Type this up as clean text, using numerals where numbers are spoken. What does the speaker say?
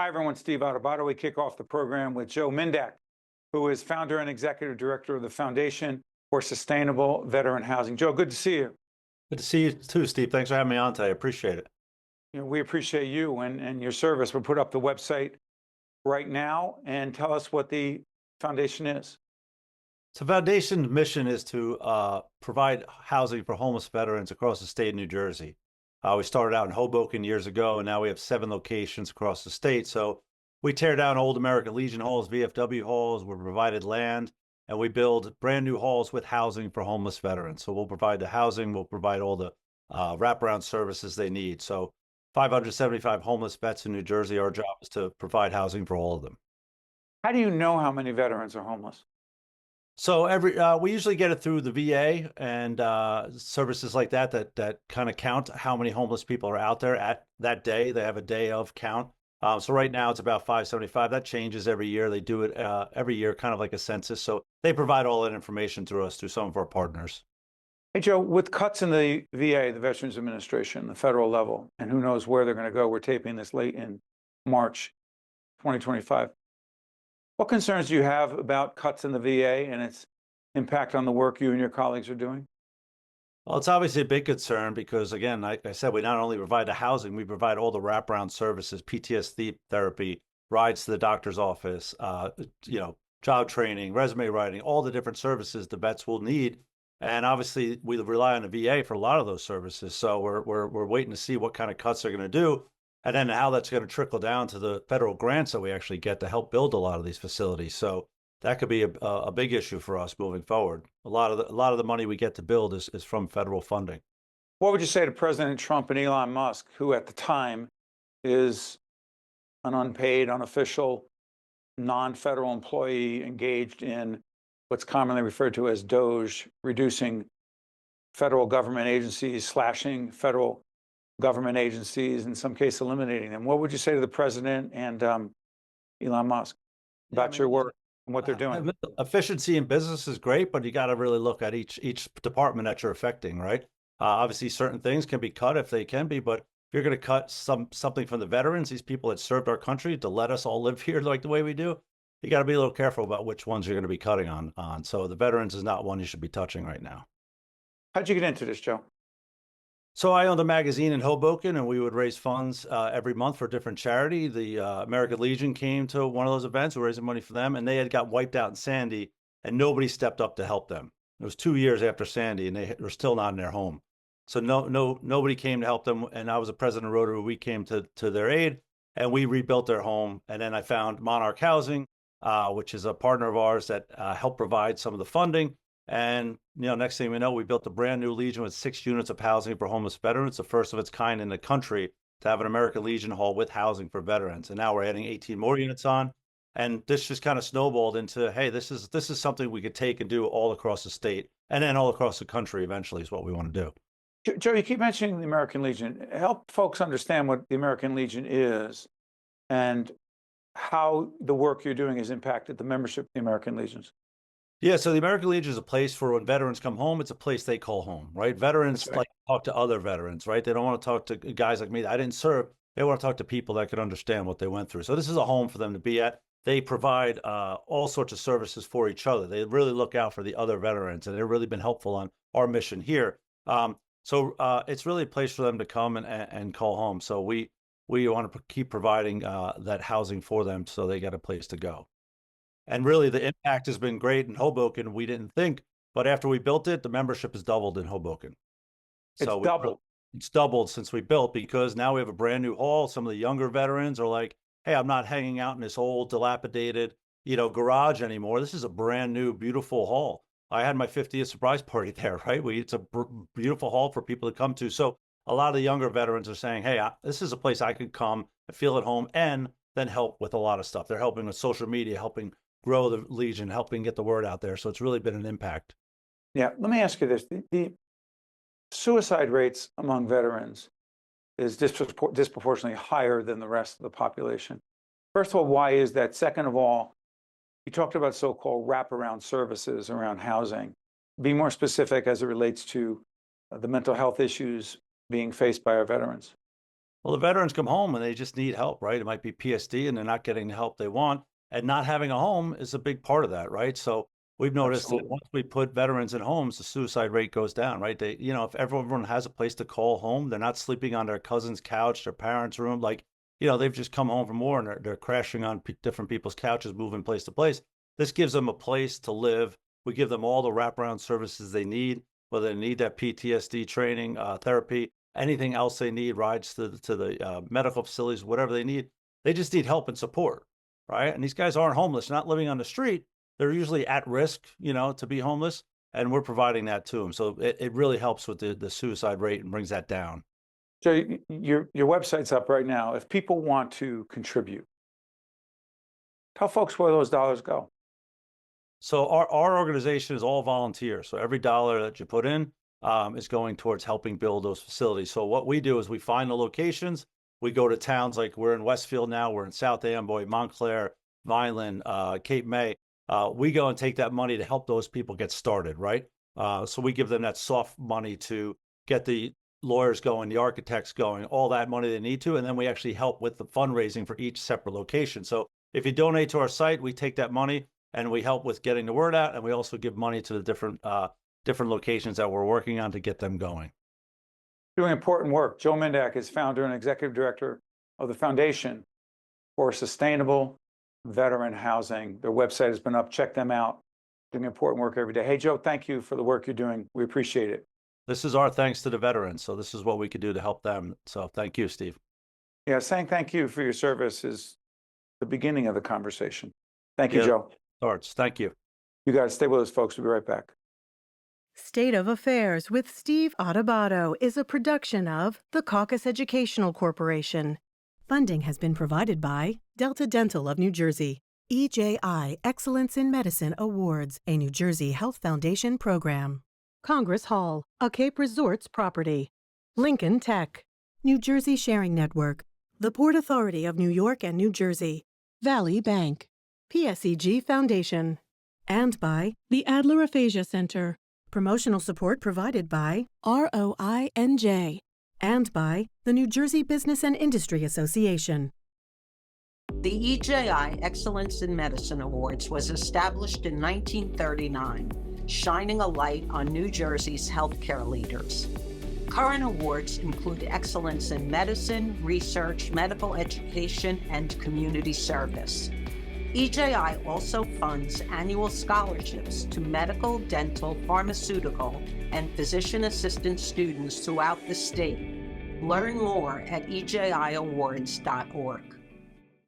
Hi, everyone. Steve Adubato. We kick off the program with Joe Mindak, who is founder and executive director of the Foundation for Sustainable Veteran Housing. Joe, good to see you. Good to see you too, Steve. Thanks for having me on today. I appreciate it. We appreciate you and your service. We'll put up the website right now and tell us what the foundation is. So, Foundation's mission is to provide housing for homeless veterans across the state of New Jersey. We started out in Hoboken years ago, and now we have 7 locations across the state. So, we tear down old American Legion halls, VFW halls. We're provided land, and we build brand new halls with housing for homeless veterans. So, we'll provide the housing, we'll provide all the wraparound services they need. So, 575 homeless vets in New Jersey. Our job is to provide housing for all of them. How do you know how many veterans are homeless? So we usually get it through the VA and services like that kind of count how many homeless people are out there at that day. They have a day of count. So right now it's about 575. That changes every year. They do it every year, kind of like a census. So they provide all that information through us, through some of our partners. Hey, Joe, with cuts in the VA, the Veterans Administration, the federal level, and who knows where they're going to go, we're taping this late in March 2025. What concerns do you have about cuts in the VA and its impact on the work you and your colleagues are doing? Well, it's obviously a big concern because, again, like I said, we not only provide the housing, we provide all the wraparound services, PTSD therapy, rides to the doctor's office, job training, resume writing, all the different services the vets will need. And obviously, we rely on the VA for a lot of those services. So we're waiting to see what kind of cuts they're going to do, and then how that's going to trickle down to the federal grants that we actually get to help build a lot of these facilities. So that could be a big issue for us moving forward. A lot of the money we get to build is from federal funding. What would you say to President Trump and Elon Musk, who at the time is an unpaid, unofficial, non-federal employee engaged in what's commonly referred to as DOGE, reducing federal government agencies, slashing federal government agencies, in some cases eliminating them? What would you say to the president and Elon Musk about your work and what they're doing? Efficiency in business is great, but you got to really look at each department that you're affecting, right? Obviously, certain things can be cut if they can be, but if you're going to cut something from the veterans, these people that served our country to let us all live here like the way we do, you got to be a little careful about which ones you're going to be cutting on. So the veterans is not one you should be touching right now. How'd you get into this, Joe? So I owned a magazine in Hoboken, and we would raise funds every month for a different charity. The American Legion came to one of those events. We were raising money for them, and they had got wiped out in Sandy, and nobody stepped up to help them. It was 2 years after Sandy, and they were still not in their home. So nobody came to help them. And I was a president of Rotary. We came to their aid, and we rebuilt their home. And then I found Monarch Housing, which is a partner of ours that helped provide some of the funding. And next thing we know, we built a brand new Legion with 6 units of housing for homeless veterans, the first of its kind in the country to have an American Legion hall with housing for veterans. And now we're adding 18 more units on. And this just kind of snowballed into, hey, this is something we could take and do all across the state, and then all across the country eventually is what we want to do. Joe, you keep mentioning the American Legion. Help folks understand what the American Legion is and how the work you're doing has impacted the membership of the American Legions. Yeah, so the American Legion is a place for when veterans come home. It's a place they call home, right? Veterans Right. like to talk to other veterans, right? They don't want to talk to guys like me. I didn't serve. They want to talk to people that could understand what they went through. So this is a home for them to be at. They provide all sorts of services for each other. They really look out for the other veterans, and they've really been helpful on our mission here. So it's really a place for them to come and call home. So we want to keep providing that housing for them so they get a place to go. And really, the impact has been great in Hoboken. We didn't think, but after we built it, the membership has doubled in Hoboken. It's doubled. It's doubled since we built, because now we have a brand new hall. Some of the younger veterans are like, hey, I'm not hanging out in this old dilapidated, garage anymore. This is a brand new, beautiful hall. I had my 50th surprise party there, right? It's a beautiful hall for people to come to. So a lot of the younger veterans are saying, hey, this is a place I could come and feel at home, and then help with a lot of stuff. They're helping with social media, helping grow the Legion, helping get the word out there. So it's really been an impact. Yeah, let me ask you this. The suicide rates among veterans is disproportionately higher than the rest of the population. First of all, why is that? Second of all, you talked about so-called wraparound services around housing. Be more specific as it relates to the mental health issues being faced by our veterans. Well, the veterans come home and they just need help, right? It might be PSD and they're not getting the help they want. And not having a home is a big part of that, right? So we've noticed that Absolutely. once we put veterans in homes, the suicide rate goes down, right? They, if everyone has a place to call home, they're not sleeping on their cousin's couch, their parents' room. Like, they've just come home from war and they're crashing on different people's couches, moving place to place. This gives them a place to live. We give them all the wraparound services they need, whether they need that PTSD training, therapy, anything else they need, rides to the medical facilities, whatever they need. They just need help and support, right? And these guys aren't homeless, not living on the street. They're usually at risk, to be homeless, and we're providing that to them. So it really helps with the suicide rate and brings that down. So your website's up right now. If people want to contribute, tell folks where those dollars go. So our organization is all volunteer. So every dollar that you put in is going towards helping build those facilities. So what we do is we find the locations. We go to towns like we're in Westfield now. We're in South Amboy, Montclair, Vineland, Cape May. We go and take that money to help those people get started, right? So we give them that soft money to get the lawyers going, the architects going, all that money they need to, and then we actually help with the fundraising for each separate location. So if you donate to our site, we take that money and we help with getting the word out, and we also give money to the different locations that we're working on to get them going. Doing important work. Joe Mindak is founder and executive director of the Foundation for Sustainable Veteran Housing. Their website has been up. Check them out. Doing important work every day. Hey, Joe, thank you for the work you're doing. We appreciate it. This is our thanks to the veterans. So this is what we could do to help them. So thank you, Steve. Yeah, saying thank you for your service is the beginning of the conversation. Thank you, Yeah. Joe. Starts. Thank you. You guys stay with us, folks. We'll be right back. State of Affairs with Steve Adubato is a production of the Caucus Educational Corporation. Funding has been provided by Delta Dental of New Jersey, EJI Excellence in Medicine Awards, a New Jersey Health Foundation program, Congress Hall, a Cape Resorts property, Lincoln Tech, New Jersey Sharing Network, the Port Authority of New York and New Jersey, Valley Bank, PSEG Foundation, and by the Adler Aphasia Center. Promotional support provided by ROINJ and by the New Jersey Business and Industry Association. The EJI Excellence in Medicine Awards was established in 1939, shining a light on New Jersey's healthcare leaders. Current awards include excellence in medicine, research, medical education, and community service. EJI also funds annual scholarships to medical, dental, pharmaceutical, and physician assistant students throughout the state. Learn more at ejiawards.org.